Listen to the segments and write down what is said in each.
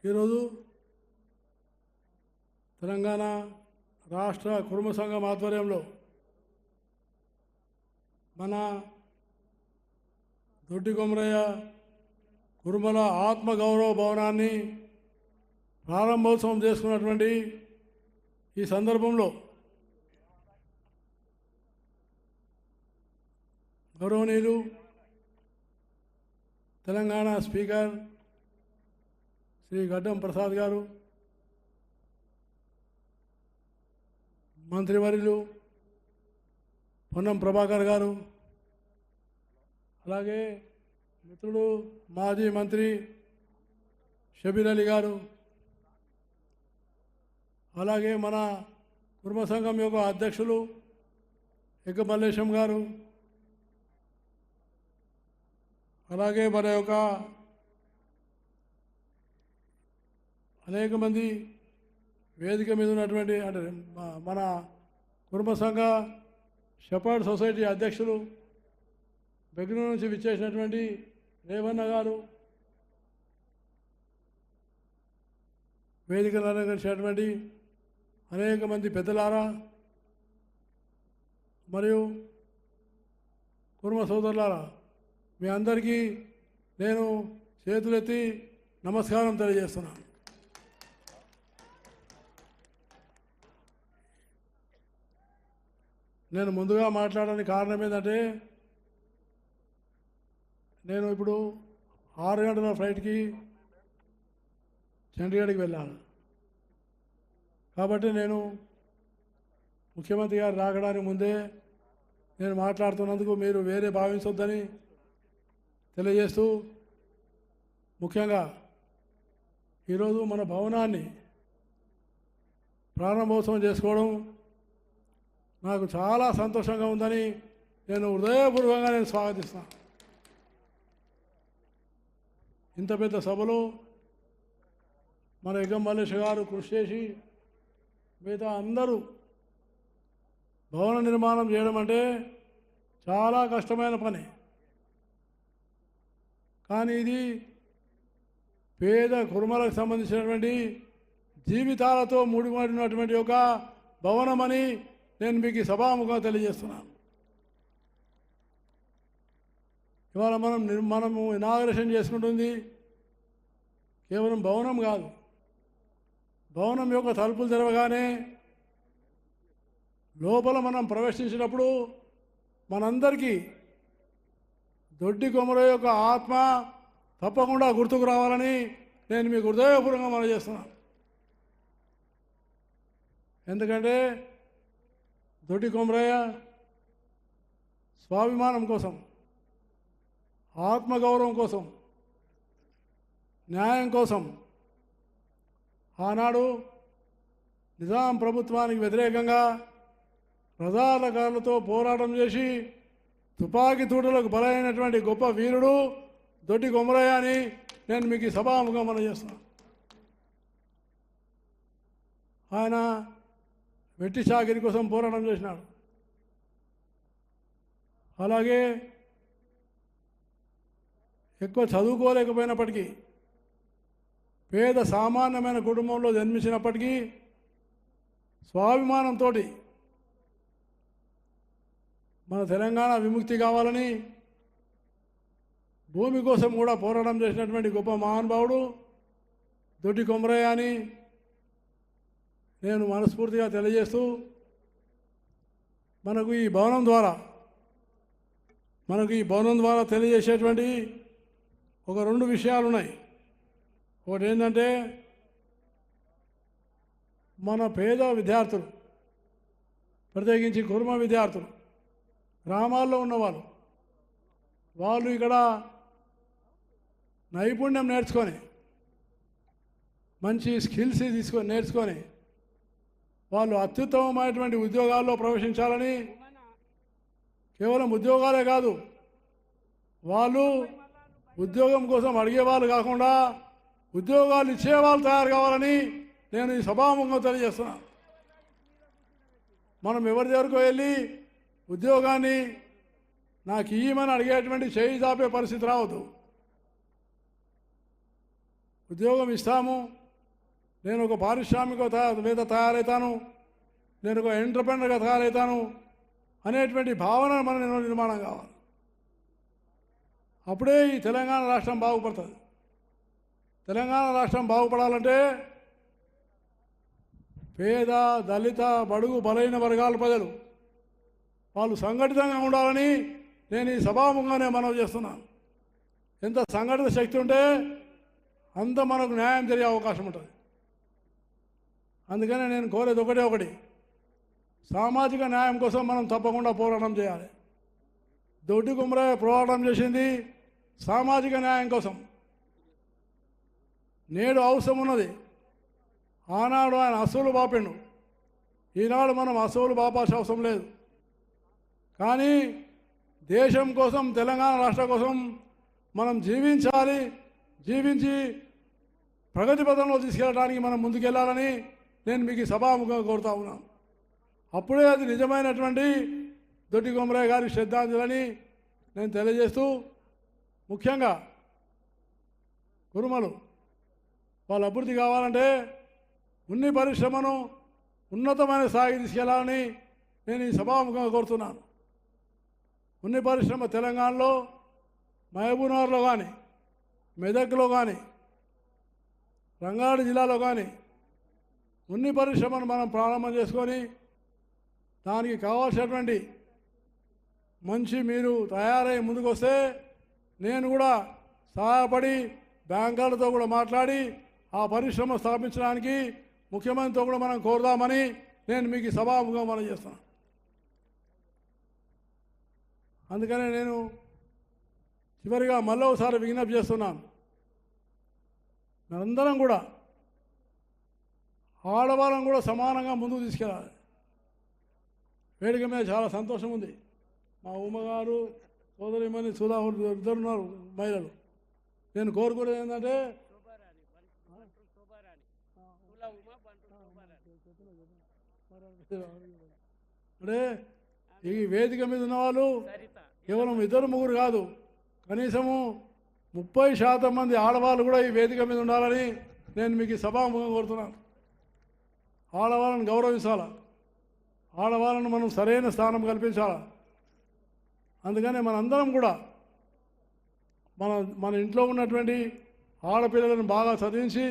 ఈరోజు తెలంగాణ రాష్ట్ర కుర్మ సంఘం ఆధ్వర్యంలో మన దొడ్డి కొమరయ్య కుర్మల ఆత్మగౌరవ భవనాన్ని ప్రారంభోత్సవం చేసుకున్నటువంటి ఈ సందర్భంలో గౌరవనీయులు తెలంగాణ స్పీకర్ శ్రీ గడ్డం ప్రసాద్ గారు, మంత్రివర్యులు పొన్నం ప్రభాకర్ గారు, అలాగే మిత్రుడు మాజీ మంత్రి షబీర్ అలీ గారు, అలాగే మన కుర్మ సంఘం యొక్క అధ్యక్షులు ఎగ్గ మల్లేశం గారు, అలాగే మన యొక్క అనేక మంది వేదిక మీద ఉన్నటువంటి అంటే మన కుర్మ సంఘ షెపర్డ్ సొసైటీ అధ్యక్షులు బెంగళూరు నుంచి విచ్చేసినటువంటి రేవన్న గారు, వేదికలు అలంకరించినటువంటి అనేక మంది పెద్దలారా మరియు కుర్మ సోదరులారా, మీ అందరికీ నేను చేతులెత్తి నమస్కారం తెలియజేస్తున్నాను. నేను ముందుగా మాట్లాడడానికి కారణం ఏంటంటే, నేను ఇప్పుడు 6 గంటల ఫ్లైట్కి చండీగఢ్కి వెళ్ళాను. కాబట్టి నేను ముఖ్యమంత్రి గారు రాకడానికి ముందే నేను మాట్లాడుతున్నందుకు మీరు వేరే భావించొద్దని తెలియజేస్తూ, ముఖ్యంగా ఈరోజు మన భవనాన్ని ప్రారంభోత్సవం చేసుకోవడం నాకు చాలా సంతోషంగా ఉందని నేను హృదయపూర్వకంగా స్వాగతిస్తాను. ఇంత పెద్ద సభలో మన ఎగ్గం మల్లేష్ గారు కృషి చేసి మిగతా అందరూ భవన నిర్మాణం చేయడం అంటే చాలా కష్టమైన పని. కానీ ఇది పేద కుర్మలకు సంబంధించినటువంటి జీవితాలతో ముడిపడినటువంటి ఒక భవనమని నేను మీకు సభాముఖంగా తెలియజేస్తున్నాను. ఇవాళ మనము ఇనాగరేషన్ చేసుకుంటుంది కేవలం భవనం కాదు. భవనం యొక్క తలుపులు తెరవగానే లోపల మనం ప్రవేశించినప్పుడు మనందరికీ దొడ్డి కొమరయ్య యొక్క ఆత్మ తప్పకుండా గుర్తుకు రావాలని నేను మీకు హృదయపూర్వకంగా మనం చేస్తున్నాను. ఎందుకంటే దొడ్డి కొమరయ్య స్వాభిమానం కోసం, ఆత్మగౌరవం కోసం, న్యాయం కోసం ఆనాడు నిజాం ప్రభుత్వానికి వ్యతిరేకంగా ప్రజాధికారులతో పోరాటం చేసి తుపాకీ తూటలకు బలైనటువంటి గొప్ప వీరుడు దొడ్డి కొమరయ్య అని నేను మీకు సభాముఖంగా మనం చేస్తున్నాను. ఆయన వెట్టి చాకిరి కోసం పోరాటం చేసినాడు. అలాగే ఎక్కువ చదువుకోలేకపోయినప్పటికీ, పేద సామాన్యమైన కుటుంబంలో జన్మించినప్పటికీ స్వాభిమానంతో మన తెలంగాణ విముక్తి కావాలని భూమి కోసం కూడా పోరాటం చేసినటువంటి గొప్ప మహానుభావుడు దొడ్డి కొమరయ్య అని నేను మనస్ఫూర్తిగా తెలియజేస్తూ, మనకు ఈ భవనం ద్వారా తెలియజేసేటువంటి ఒక 2 విషయాలు ఉన్నాయి. ఒకటి ఏంటంటే, మన పేద విద్యార్థులు, ప్రత్యేకించి కుర్మ విద్యార్థులు, గ్రామాల్లో ఉన్నవాళ్ళు, వాళ్ళు ఇక్కడ నైపుణ్యం నేర్చుకొని, మంచి స్కిల్స్ నేర్చుకొని వాళ్ళు అత్యుత్తమమైనటువంటి ఉద్యోగాల్లో ప్రవేశించాలని, కేవలం ఉద్యోగాలే కాదు, వాళ్ళు ఉద్యోగం కోసం అడిగేవాళ్ళు కాకుండా ఉద్యోగాలు ఇచ్చేవాళ్ళు తయారు కావాలని నేను ఈ సభాముఖంగా తెలియజేస్తున్నాను. మనం ఎవరి దగ్గరకు వెళ్ళి ఉద్యోగాన్ని నాకు ఇయ్యమని అడిగేటువంటి చేయి చాపే పరిస్థితి రావద్దు. ఉద్యోగం ఇస్తాము, నేను ఒక పారిశ్రామికవేత్త తయారవుతాను, నేను ఒక ఎంటర్ప్రెనర్గా తయారవుతాను అనేటువంటి భావన మన నిర్మాణం కావాలి. అప్పుడే ఈ తెలంగాణ రాష్ట్రం బాగుపడుతుంది. తెలంగాణ రాష్ట్రం బాగుపడాలంటే పేద, దళిత, బడుగు, బలైన వర్గాల ప్రజలు వాళ్ళు సంఘటితంగా ఉండాలని నేను ఈ సభాముఖంగానే మనవి చేస్తున్నాను. ఎంత సంఘటిత శక్తి ఉంటే అంత మనకు న్యాయం జరిగే అవకాశం ఉంటుంది. అందుకనే నేను కోరేది ఒకటి, సామాజిక న్యాయం కోసం మనం తప్పకుండా పోరాటం చేయాలి. దొడ్డి కుమరయ్య పోరాటం చేసింది సామాజిక న్యాయం కోసం. నేడు అవసరం ఉన్నది. ఆనాడు ఆయన అసూలు బాపిండు, ఈనాడు మనం అసూలు బాపాల్సిన అవసరం లేదు. కానీ దేశం కోసం, తెలంగాణ రాష్ట్రం కోసం మనం జీవించాలి. జీవించి ప్రగతి పథంలో తీసుకెళ్ళడానికి మనం ముందుకెళ్ళాలని నేను మీకు సభాముఖంగా కోరుతా ఉన్నాను. అప్పుడే అది నిజమైనటువంటి దొడ్డి కొమరయ్య గారి శ్రద్ధాంజలని నేను తెలియజేస్తూ, ముఖ్యంగా కురుమలు వాళ్ళ అభివృద్ధి కావాలంటే ఉన్ని పరిశ్రమను ఉన్నతమైన స్థాయికి తీసుకెళ్లాలని నేను ఈ సభాముఖంగా కోరుతున్నాను. ఉన్ని పరిశ్రమ తెలంగాణలో మహబూబ్నగర్లో కానీ, మెదక్లో కానీ, రంగారెడ్డి జిల్లాలో కానీ ఉన్ని పరిశ్రమను మనం ప్రారంభం చేసుకొని దానికి కావాల్సినటువంటి మంచి మీరు తయారై ముందుకు వస్తే నేను కూడా సహాయపడి బ్యాంకర్లతో కూడా మాట్లాడి ఆ పరిశ్రమ స్థాపించడానికి ముఖ్యమంత్రితో కూడా మనం కోరుదామని నేను మీకు సభాముఖంగా మనం చేస్తాను. అందుకనే నేను చివరిగా మళ్ళీ ఒకసారి విజ్ఞప్తి చేస్తున్నాను. మనందరం కూడా ఆడవాళ్ళను కూడా సమానంగా ముందుకు తీసుకెళ్ళాలి. వేదిక మీద చాలా సంతోషం ఉంది. మా ఉమ్మగారు, సోదరిమణి సుధా ఇద్దరున్నారు మహిళలు. నేను కోరుకునేది ఏంటంటే అంటే ఈ వేదిక మీద ఉన్నవాళ్ళు కేవలం 2-3 కాదు, కనీసము 30% మంది ఆడవాళ్ళు కూడా ఈ వేదిక మీద ఉండాలని నేను మీకు సభాముఖంగా కోరుతున్నాను. ఆడవాళ్ళని గౌరవించాలా, ఆడవాళ్ళను మనం సరైన స్థానం కల్పించాలా. అందుకనే మనందరం కూడా మన ఇంట్లో ఉన్నటువంటి ఆడపిల్లలను బాగా చదివించి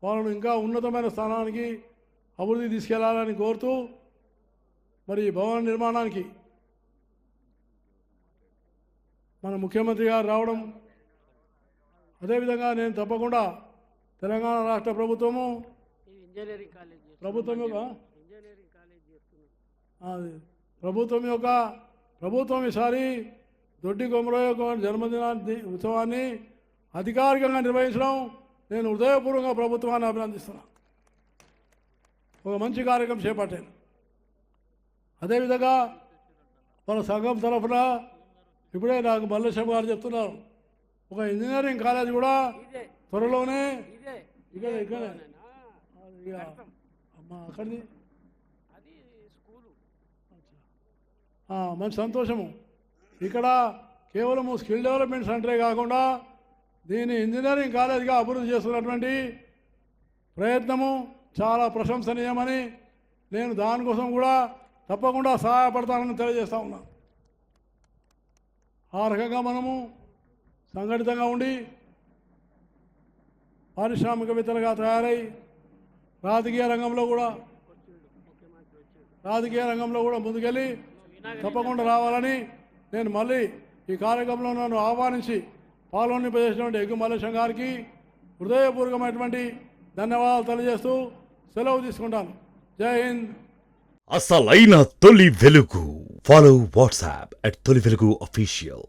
వాళ్ళను ఇంకా ఉన్నతమైన స్థానానికి అభివృద్ధి తీసుకెళ్లాలని కోరుతూ, మరి భవన నిర్మాణానికి మన ముఖ్యమంత్రి గారు రావడం, అదేవిధంగా నేను తప్పకుండా తెలంగాణ రాష్ట్ర ప్రభుత్వం ప్రభుత్వం ఈసారి దొడ్డి కొమరయ్య యొక్క జన్మదినాన్ని ఉత్సవాన్ని అధికారికంగా నిర్వహించడం నేను హృదయపూర్వకంగా ప్రభుత్వాన్ని అభినందిస్తున్నాను. ఒక మంచి కార్యక్రమం చేపట్టాను. అదేవిధంగా మన సంఘం తరఫున ఇప్పుడే నాకు మల్లేశం గారు చెప్తున్నారు, ఒక ఇంజనీరింగ్ కాలేజ్ కూడా త్వరలోనే ఇక్కడే అమ్మా అక్కడిది మంచి సంతోషము. ఇక్కడ కేవలము స్కిల్ డెవలప్మెంట్ సెంటరే కాకుండా దీన్ని ఇంజనీరింగ్ కాలేజ్గా అభివృద్ధి చేస్తున్నటువంటి ప్రయత్నము చాలా ప్రశంసనీయమని నేను దానికోసం కూడా తప్పకుండా సహాయపడతానని తెలియజేస్తా ఉన్నాను. ఆ రకంగా మనము సంఘటితంగా ఉండి పారిశ్రామికవేత్తలుగా తయారై రాజకీయ రంగంలో కూడా ముందుకెళ్ళి తప్పకుండా రావాలని నేను మళ్ళీ ఈ కార్యక్రమంలో నన్ను ఆహ్వానించి పాల్గొనింపజేసినటువంటి ఎగ్గు మల్లేశం గారికి హృదయపూర్వకమైనటువంటి ధన్యవాదాలు తెలియజేస్తూ సెలవు తీసుకుంటాను. జై హింద్. అసలైన తొలి వెలుగు. ఫాలో వాట్సాప్ @తొలి వెలుగు official.